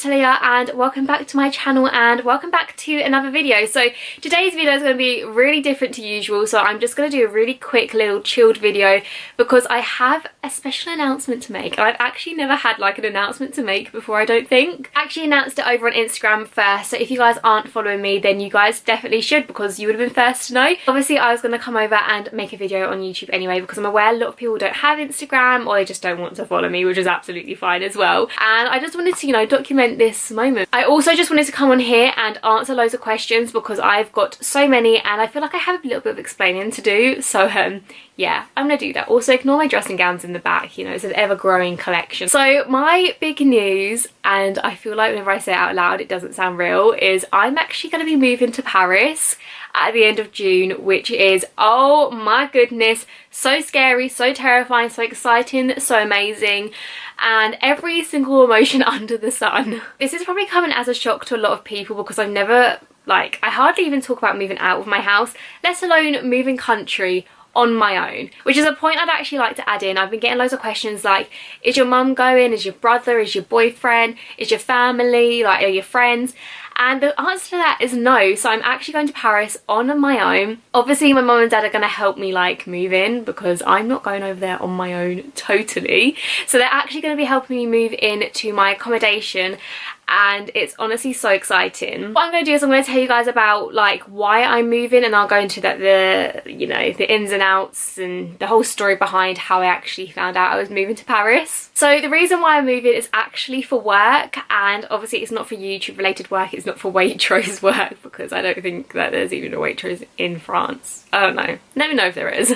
Talia and welcome back to my channel and welcome back to another video. So today's video is going to be really different to usual, so I'm just going to do a really quick little chilled video because I have a special announcement to make. I've actually never had like an announcement to make before, I don't think. I actually announced it over on Instagram first, so if you guys aren't following me then you guys definitely should because you would have been first to know. Obviously I was going to come over and make a video on YouTube anyway because I'm aware a lot of people don't have Instagram or they just don't want to follow me, which is absolutely fine as well. And I just wanted to, you know, document this moment. I also just wanted to come on here and answer loads of questions because I've got so many and I feel like I have a little bit of explaining to do. So yeah, I'm gonna do that. Also ignore my dressing gowns in the back, you know, it's an ever-growing collection. So my big news, and I feel like whenever I say it out loud it doesn't sound real, is I'm actually gonna be moving to Paris at the end of June, which is, oh my goodness, so scary, so terrifying, so exciting, so amazing, and every single emotion under the sun. This is probably coming as a shock to a lot of people because I've never, like, I hardly even talk about moving out of my house, let alone moving country on my own, which is a point I'd actually like to add in. I've been getting loads of questions like, is your mum going, is your brother, is your boyfriend, is your family, like, are your friends? And the answer to that is no. So I'm actually going to Paris on my own. Obviously my mum and dad are going to help me like move in because I'm not going over there on my own totally. So they're actually going to be helping me move in to my accommodation, and it's honestly so exciting. What I'm going to do is I'm going to tell you guys about like why I'm moving, and I'll go into that, the, you know, the ins and outs and the whole story behind how I actually found out I was moving to Paris. So the reason why I'm moving is actually for work, and obviously it's not for YouTube related work, it's not for Waitrose work because I don't think that there's even a Waitrose in France. I don't know, let me know if there is.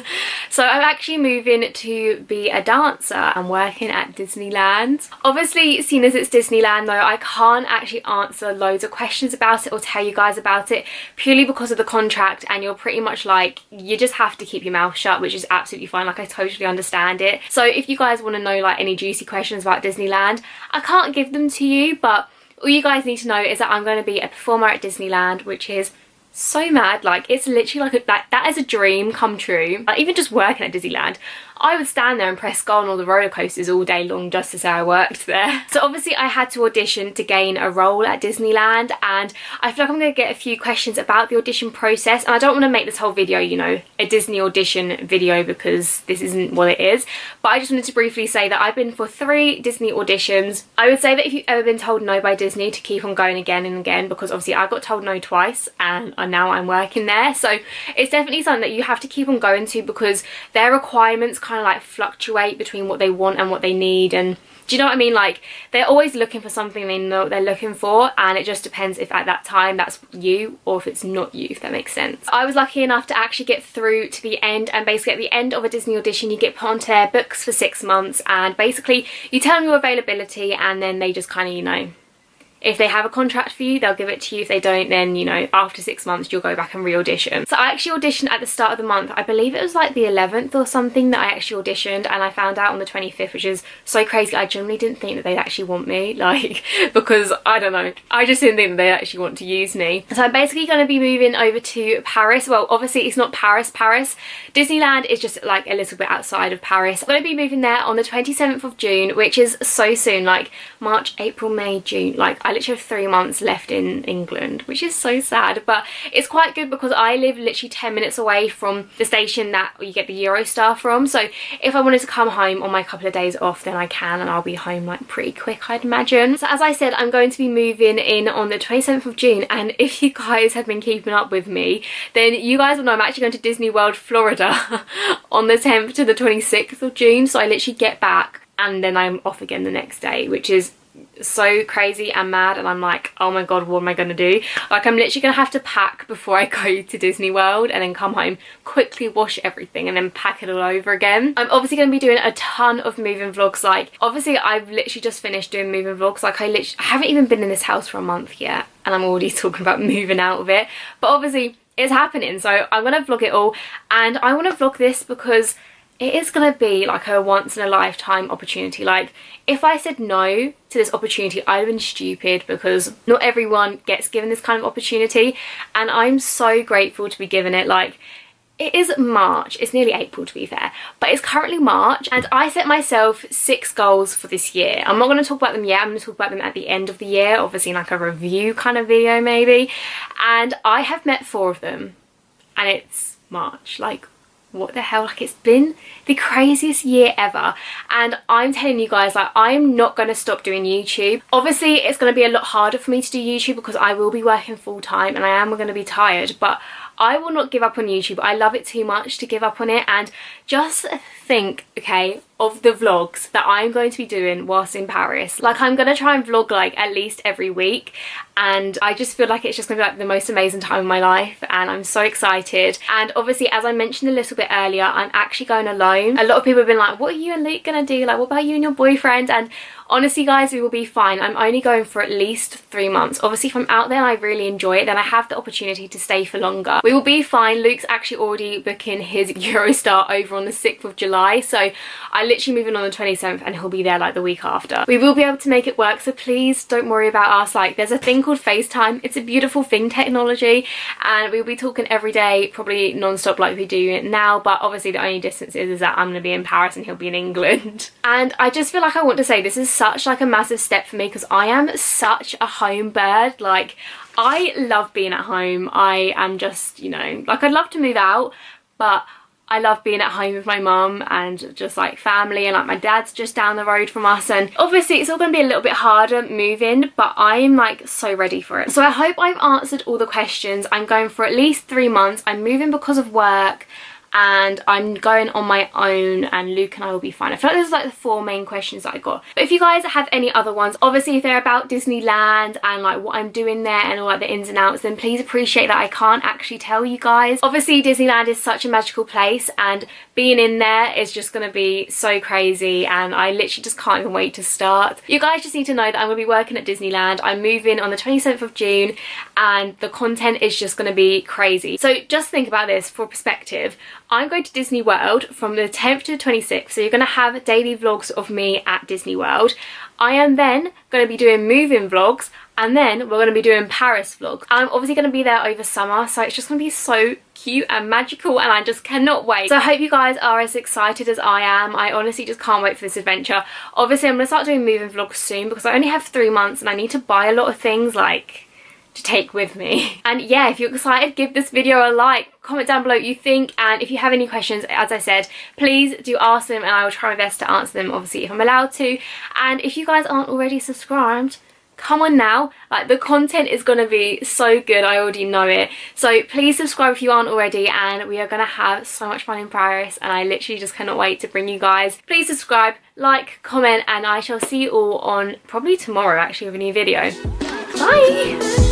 So I'm actually moving to be a dancer and working at Disneyland. Obviously, seeing as it's Disneyland though, I can't actually answer loads of questions about it or tell you guys about it purely because of the contract, and you're pretty much like, you just have to keep your mouth shut, which is absolutely fine. Like, I totally understand it. So if you guys want to know like any juicy questions about Disneyland, I can't give them to you, but all you guys need to know is that I'm going to be a performer at Disneyland, which is so mad. Like, it's literally like that is a dream come true. Like, even just working at Disneyland, I would stand there and press go on all the roller coasters all day long just to say I worked there. So obviously I had to audition to gain a role at Disneyland, and I feel like I'm going to get a few questions about the audition process, and I don't want to make this whole video, you know, a Disney audition video because this isn't what it is, but I just wanted to briefly say that I've been for 3 Disney auditions. I would say that if you've ever been told no by Disney, to keep on going again and again, because obviously I got told no twice and now I'm working there. So it's definitely something that you have to keep on going to because their requirements kind of like fluctuate between what they want and what they need, and do you know what I mean? Like, they're always looking for something, they know what they're looking for, and it just depends if at that time that's you or if it's not you, if that makes sense. I was lucky enough to actually get through to the end, and basically at the end of a Disney audition you get put onto their books for 6 months, and basically you tell them your availability and then they just kind of, you know, if they have a contract for you, they'll give it to you. If they don't, then, you know, after 6 months, you'll go back and re-audition. So I actually auditioned at the start of the month. I believe it was like the 11th or something that I actually auditioned, and I found out on the 25th, which is so crazy. I generally didn't think that they'd actually want me, like, because, I don't know, I just didn't think that they'd actually want to use me. So I'm basically going to be moving over to Paris. Well, obviously it's not Paris. Disneyland is just like a little bit outside of Paris. I'm going to be moving there on the 27th of June, which is so soon, like March, April, May, June. Like, I literally have 3 months left in England, which is so sad, but it's quite good because I live literally 10 minutes away from the station that you get the Eurostar from. So if I wanted to come home on my couple of days off, then I can, and I'll be home like pretty quick, I'd imagine. So as I said, I'm going to be moving in on the 27th of June, and if you guys have been keeping up with me, then you guys will know I'm actually going to Disney World Florida on the 10th to the 26th of June. So I literally get back and then I'm off again the next day, which is so crazy and mad, and I'm like, oh my god, what am I gonna do? Like, I'm literally gonna have to pack before I go to Disney World and then come home, quickly wash everything and then pack it all over again. I'm obviously gonna be doing a ton of moving vlogs. Like, obviously I've literally just finished doing moving vlogs. Like, I haven't even been in this house for a month yet and I'm already talking about moving out of it, but obviously it's happening, so I'm gonna vlog it all. And I want to vlog this because it is going to be like a once in a lifetime opportunity. Like, if I said no to this opportunity, I'd have been stupid because not everyone gets given this kind of opportunity, and I'm so grateful to be given it. Like, it is March. It's nearly April to be fair, but it's currently March and I set myself 6 goals for this year. I'm not going to talk about them yet. I'm going to talk about them at the end of the year, obviously in like a review kind of video maybe. And I have met 4 of them and it's March. Like, what the hell, like it's been the craziest year ever. And I'm telling you guys, like, I'm not going to stop doing YouTube. Obviously it's going to be a lot harder for me to do YouTube because I will be working full time and I am going to be tired, but I will not give up on YouTube. I love it too much to give up on it. And just think, okay, of the vlogs that I'm going to be doing whilst in Paris. Like, I'm going to try and vlog like at least every week, and I just feel like it's just going to be like the most amazing time of my life and I'm so excited. And obviously, as I mentioned a little bit earlier, I'm actually going alone. A lot of people have been like, what are you and Luke going to do? Like, what about you and your boyfriend? And honestly guys, we will be fine. I'm only going for at least 3 months. Obviously if I'm out there and I really enjoy it, then I have the opportunity to stay for longer. We will be fine. Luke's actually already booking his Eurostar over on the 6th of July, so I literally move in on the 27th and he'll be there like the week after. We will be able to make it work, so please don't worry about us. Like, there's a thing called FaceTime. It's a beautiful thing, technology, and we'll be talking every day, probably non-stop like we do now, but obviously the only difference is that I'm going to be in Paris and he'll be in England. And I just feel like I want to say this is such like a massive step for me because I am such a home bird. Like, I love being at home. I am just, you know, like, I'd love to move out, but I love being at home with my mum and just like family, and like my dad's just down the road from us, and obviously it's all going to be a little bit harder moving, but I'm like so ready for it. So I hope I've answered all the questions. I'm going for at least 3 months. I'm moving because of work and I'm going on my own, and Luke and I will be fine. I feel like those are like the 4 main questions that I got. But if you guys have any other ones, obviously if they're about Disneyland and like what I'm doing there and all like the ins and outs, then please appreciate that I can't actually tell you guys. Obviously Disneyland is such a magical place and being in there is just going to be so crazy, and I literally just can't even wait to start. You guys just need to know that I'm going to be working at Disneyland. I'm moving on the 27th of June and the content is just going to be crazy. So just think about this for perspective. I'm going to Disney World from the 10th to the 26th, so you're going to have daily vlogs of me at Disney World. I am then going to be doing moving vlogs, and then we're going to be doing Paris vlogs. I'm obviously going to be there over summer, so it's just going to be so cute and magical, and I just cannot wait. So I hope you guys are as excited as I am. I honestly just can't wait for this adventure. Obviously I'm going to start doing moving vlogs soon because I only have 3 months and I need to buy a lot of things like to take with me. And yeah, if you're excited, give this video a like, comment down below what you think, and if you have any questions, as I said, please do ask them and I will try my best to answer them, obviously if I'm allowed to. And if you guys aren't already subscribed, come on now, like the content is gonna be so good, I already know it. So please subscribe if you aren't already, and we are gonna have so much fun in Paris and I literally just cannot wait to bring you guys. Please subscribe, like, comment, and I shall see you all on probably tomorrow actually with a new video. Bye!